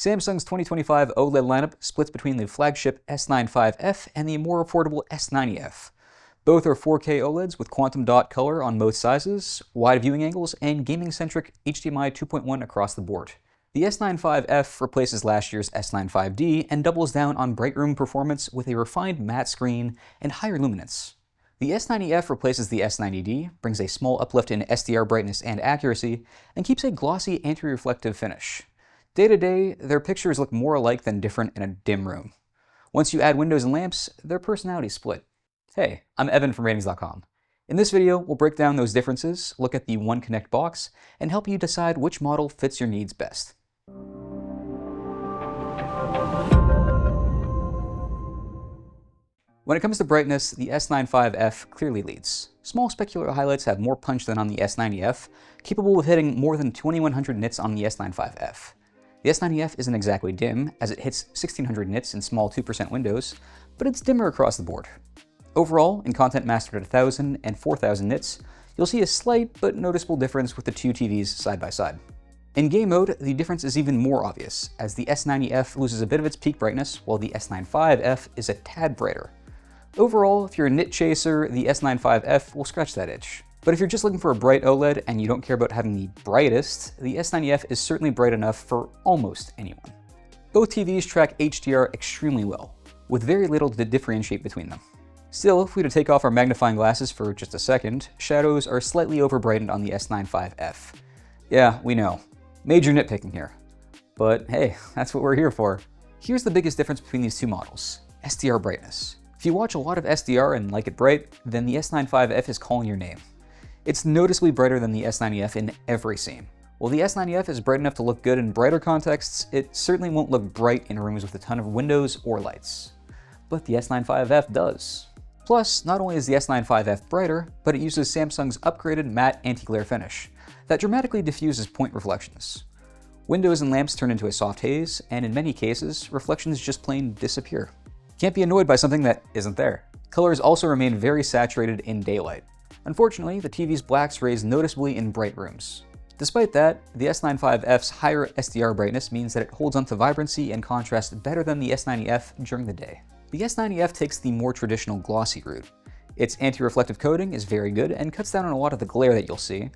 Samsung's 2025 OLED lineup splits between the flagship S95F and the more affordable S90F. Both are 4K OLEDs with quantum dot color on most sizes, wide viewing angles, and gaming-centric HDMI 2.1 across the board. The S95F replaces last year's S95D and doubles down on bright room performance with a refined matte screen and higher luminance. The S90F replaces the S90D, brings a small uplift in SDR brightness and accuracy, and keeps a glossy anti-reflective finish. Day to day, their pictures look more alike than different in a dim room. Once you add windows and lamps, their personalities split. Hey, I'm Evan from Ratings.com. In this video, we'll break down those differences, look at the One Connect box, and help you decide which model fits your needs best. When it comes to brightness, the S95F clearly leads. Small specular highlights have more punch than on the S90F, capable of hitting more than 2100 nits on the S95F. The S90F isn't exactly dim, as it hits 1600 nits in small 2% windows, but it's dimmer across the board. Overall, in content mastered at 1000 and 4000 nits, you'll see a slight but noticeable difference with the two TVs side by side. In game mode, the difference is even more obvious, as the S90F loses a bit of its peak brightness, while the S95F is a tad brighter. Overall, if you're a nit chaser, the S95F will scratch that itch. But if you're just looking for a bright OLED and you don't care about having the brightest, the S90F is certainly bright enough for almost anyone. Both TVs track HDR extremely well, with very little to differentiate between them. Still, if we were to take off our magnifying glasses for just a second, shadows are slightly overbrightened on the S95F. Yeah, we know. Major nitpicking here. But hey, that's what we're here for. Here's the biggest difference between these two models: SDR brightness. If you watch a lot of SDR and like it bright, then the S95F is calling your name. It's noticeably brighter than the S90F in every scene. While the S90F is bright enough to look good in brighter contexts, it certainly won't look bright in rooms with a ton of windows or lights. But the S95F does. Plus, not only is the S95F brighter, but it uses Samsung's upgraded matte anti-glare finish that dramatically diffuses point reflections. Windows and lamps turn into a soft haze, and in many cases, reflections just plain disappear. Can't be annoyed by something that isn't there. Colors also remain very saturated in daylight. Unfortunately, the TV's blacks raise noticeably in bright rooms. Despite that, the S95F's higher SDR brightness means that it holds onto vibrancy and contrast better than the S90F during the day. The S90F takes the more traditional glossy route. Its anti-reflective coating is very good and cuts down on a lot of the glare that you'll see,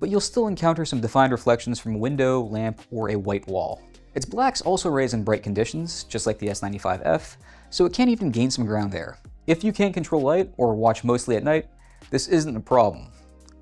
but you'll still encounter some defined reflections from a window, lamp, or a white wall. Its blacks also raise in bright conditions, just like the S95F, so it can't even gain some ground there. If you can't control light or watch mostly at night, this isn't a problem.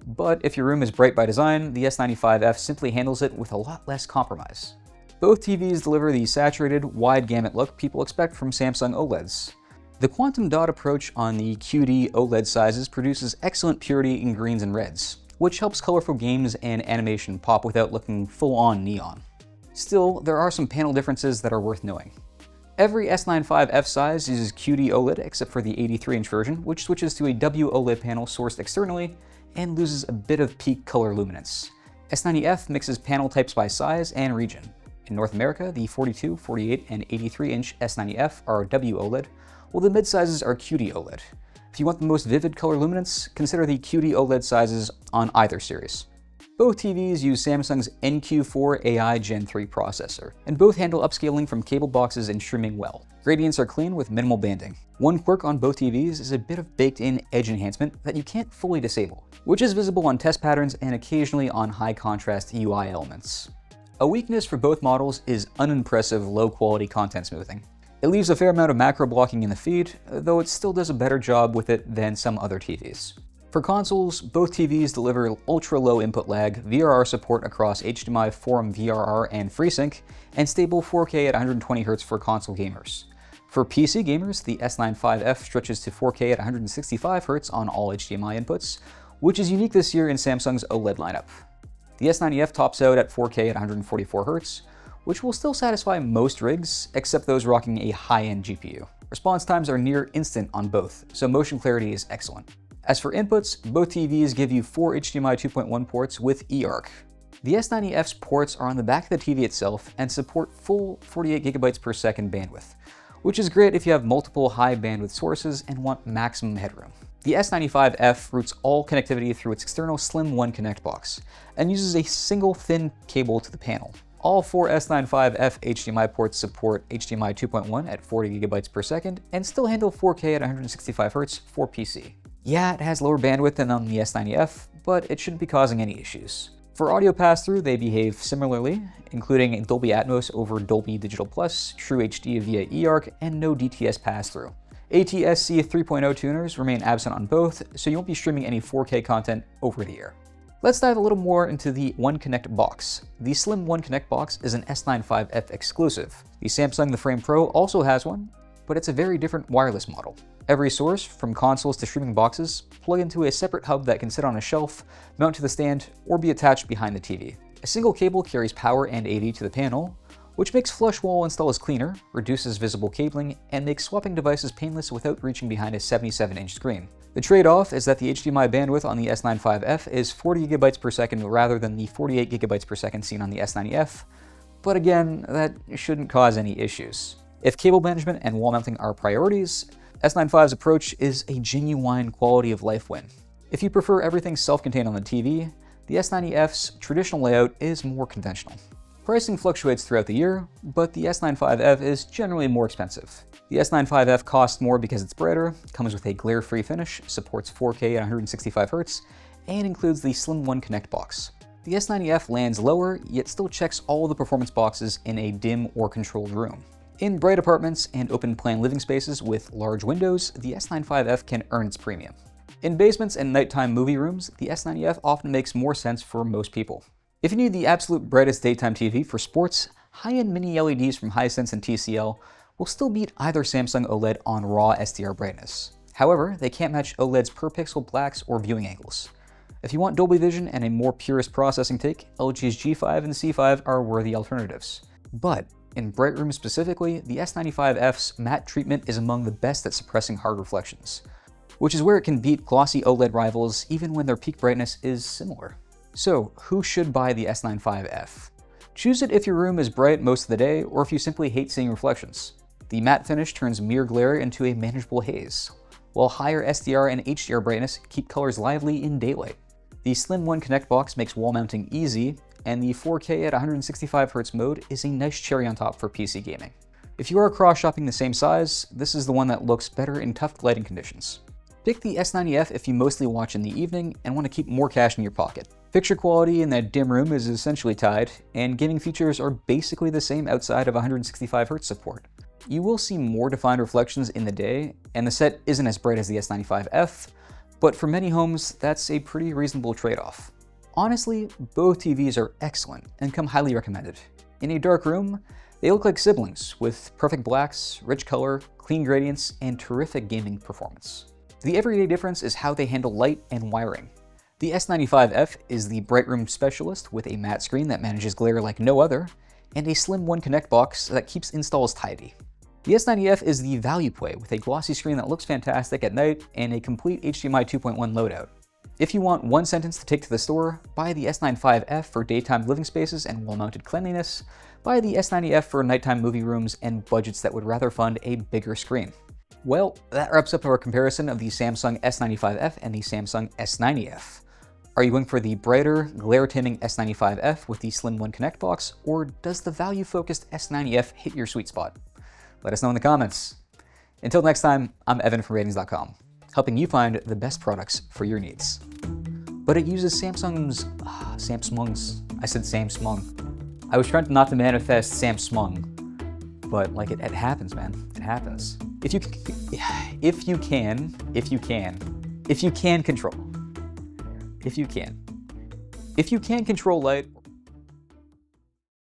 But if your room is bright by design, the S95F simply handles it with a lot less compromise. Both TVs deliver the saturated, wide gamut look people expect from Samsung OLEDs. The quantum dot approach on the QD OLED sizes produces excellent purity in greens and reds, which helps colorful games and animation pop without looking full-on neon. Still, there are some panel differences that are worth knowing. Every S95F size uses QD OLED except for the 83-inch version, which switches to a WOLED panel sourced externally and loses a bit of peak color luminance. S90F mixes panel types by size and region. In North America, the 42, 48, and 83-inch S90F are WOLED, while the mid-sizes are QD OLED. If you want the most vivid color luminance, consider the QD OLED sizes on either series. Both TVs use Samsung's NQ4 AI Gen 3 processor, and both handle upscaling from cable boxes and streaming well. Gradients are clean with minimal banding. One quirk on both TVs is a bit of baked-in edge enhancement that you can't fully disable, which is visible on test patterns and occasionally on high-contrast UI elements. A weakness for both models is unimpressive low-quality content smoothing. It leaves a fair amount of macro blocking in the feed, though it still does a better job with it than some other TVs. For consoles, both TVs deliver ultra-low input lag, VRR support across HDMI, Forum VRR, and FreeSync, and stable 4K at 120Hz for console gamers. For PC gamers, the S95F stretches to 4K at 165Hz on all HDMI inputs, which is unique this year in Samsung's OLED lineup. The S90F tops out at 4K at 144Hz, which will still satisfy most rigs, except those rocking a high-end GPU. Response times are near instant on both, so motion clarity is excellent. As for inputs, both TVs give you 4 HDMI 2.1 ports with eARC. The S90F's ports are on the back of the TV itself and support full 48 GB per second bandwidth, which is great if you have multiple high bandwidth sources and want maximum headroom. The S95F routes all connectivity through its external slim One Connect box and uses a single thin cable to the panel. All 4 S95F HDMI ports support HDMI 2.1 at 40 GB per second and still handle 4K at 165 Hz for PC. Yeah, it has lower bandwidth than on the S90F, but it shouldn't be causing any issues. For audio pass-through, they behave similarly, including Dolby Atmos over Dolby Digital Plus, True HD via eARC, and no DTS pass-through. ATSC 3.0 tuners remain absent on both, so you won't be streaming any 4K content over the air. Let's dive a little more into the One Connect box. The slim One Connect box is an S95F exclusive. The Samsung The Frame Pro also has one, but it's a very different wireless model. Every source, from consoles to streaming boxes, plug into a separate hub that can sit on a shelf, mount to the stand, or be attached behind the TV. A single cable carries power and AV to the panel, which makes flush wall installs cleaner, reduces visible cabling, and makes swapping devices painless without reaching behind a 77-inch screen. The trade-off is that the HDMI bandwidth on the S95F is 40 GB per second rather than the 48 GB per second seen on the S90F, but again, that shouldn't cause any issues. If cable management and wall mounting are priorities, S95's approach is a genuine quality of life win. If you prefer everything self-contained on the TV, the S90F's traditional layout is more conventional. Pricing fluctuates throughout the year, but the S95F is generally more expensive. The S95F costs more because it's brighter, comes with a glare-free finish, supports 4K at 165 Hz, and includes the slim One Connect box. The S90F lands lower, yet still checks all the performance boxes in a dim or controlled room. In bright apartments and open-plan living spaces with large windows, the S95F can earn its premium. In basements and nighttime movie rooms, the S90F often makes more sense for most people. If you need the absolute brightest daytime TV for sports, high-end mini LEDs from Hisense and TCL will still beat either Samsung OLED on raw SDR brightness. However, they can't match OLED's per-pixel blacks or viewing angles. If you want Dolby Vision and a more purist processing take, LG's G5 and C5 are worthy alternatives. But in bright rooms specifically, the S95F's matte treatment is among the best at suppressing hard reflections, which is where it can beat glossy OLED rivals even when their peak brightness is similar. So, who should buy the S95F? Choose it if your room is bright most of the day or if you simply hate seeing reflections. The matte finish turns mere glare into a manageable haze, while higher SDR and HDR brightness keep colors lively in daylight. The slim One Connect box makes wall mounting easy, and the 4K at 165 Hz mode is a nice cherry on top for PC gaming. If you are cross-shopping the same size, this is the one that looks better in tough lighting conditions. Pick the S90F if you mostly watch in the evening and want to keep more cash in your pocket. Picture quality in that dim room is essentially tied, and gaming features are basically the same outside of 165 Hz support. You will see more defined reflections in the day, and the set isn't as bright as the S95F, but for many homes, that's a pretty reasonable trade-off. Honestly, both TVs are excellent and come highly recommended. In a dark room, they look like siblings, with perfect blacks, rich color, clean gradients, and terrific gaming performance. The everyday difference is how they handle light and wiring. The S95F is the bright room specialist with a matte screen that manages glare like no other, and a slim One Connect box that keeps installs tidy. The S90F is the value play with a glossy screen that looks fantastic at night and a complete HDMI 2.1 loadout. If you want one sentence to take to the store, buy the S95F for daytime living spaces and wall-mounted cleanliness, buy the S90F for nighttime movie rooms and budgets that would rather fund a bigger screen. Well, that wraps up our comparison of the Samsung S95F and the Samsung S90F. Are you going for the brighter, glare-taming S95F with the slim One Connect box, or does the value-focused S90F hit your sweet spot? Let us know in the comments. Until next time, I'm Evan from Ratings.com, helping you find the best products for your needs. But it uses Samsung's, I said Samsung. I was trying not to manifest Samsung, but like it happens, man, it happens. If you can control light,